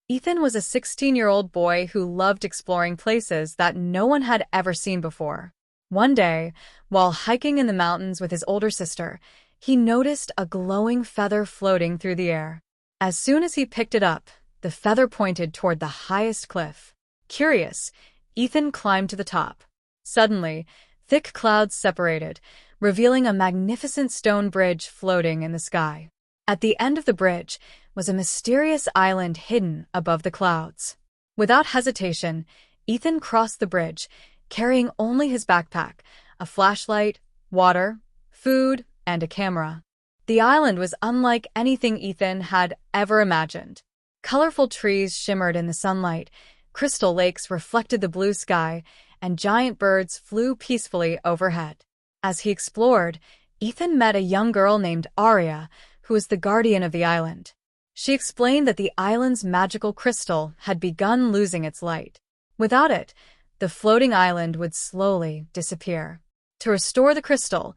Ethan was a 16-year-old boy who loved exploring places that no one had ever seen before. One day, while hiking in the mountains with his older sister, he noticed a glowing feather floating through the air. As soon as he picked it up, the feather pointed toward the highest cliff. Curious, Ethan climbed to the top. Suddenly, thick clouds separated, revealing a magnificent stone bridge floating in the sky. At the end of the bridge was a mysterious island hidden above the clouds. Without hesitation, Ethan crossed the bridge, carrying only his backpack, a flashlight, water, food, and a camera. The island was unlike anything Ethan had ever imagined. Colorful trees shimmered in the sunlight, crystal lakes reflected the blue sky, and giant birds flew peacefully overhead. As he explored, Ethan met a young girl named Arya, who was the guardian of the island. She explained that the island's magical crystal had begun losing its light. Without it, the floating island would slowly disappear. To restore the crystal,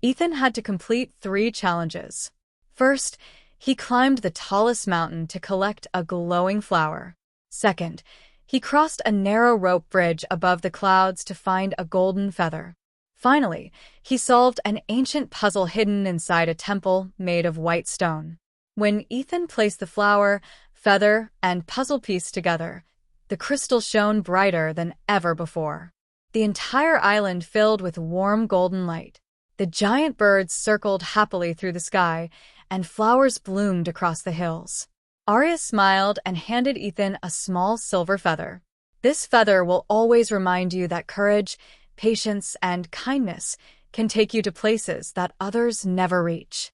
Ethan had to complete 3 challenges. First, he climbed the tallest mountain to collect a glowing flower. Second, he crossed a narrow rope bridge above the clouds to find a golden feather. Finally, he solved an ancient puzzle hidden inside a temple made of white stone. When Ethan placed the flower, feather, and puzzle piece together, the crystal shone brighter than ever before. The entire island filled with warm golden light. The giant birds circled happily through the sky, and flowers bloomed across the hills. Arya smiled and handed Ethan a small silver feather. This feather will always remind you that courage, patience, and kindness can take you to places that others never reach.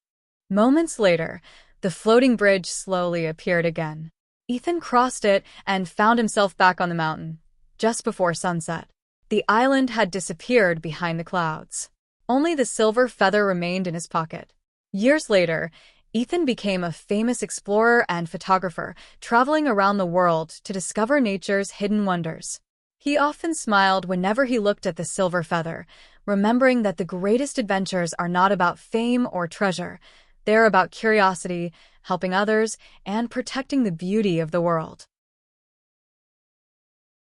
Moments later, the floating bridge slowly appeared again. Ethan crossed it and found himself back on the mountain, just before sunset. The island had disappeared behind the clouds. Only the silver feather remained in his pocket. Years later, Ethan became a famous explorer and photographer, traveling around the world to discover nature's hidden wonders. He often smiled whenever he looked at the silver feather, remembering that the greatest adventures are not about fame or treasure. They're about curiosity, helping others, and protecting the beauty of the world.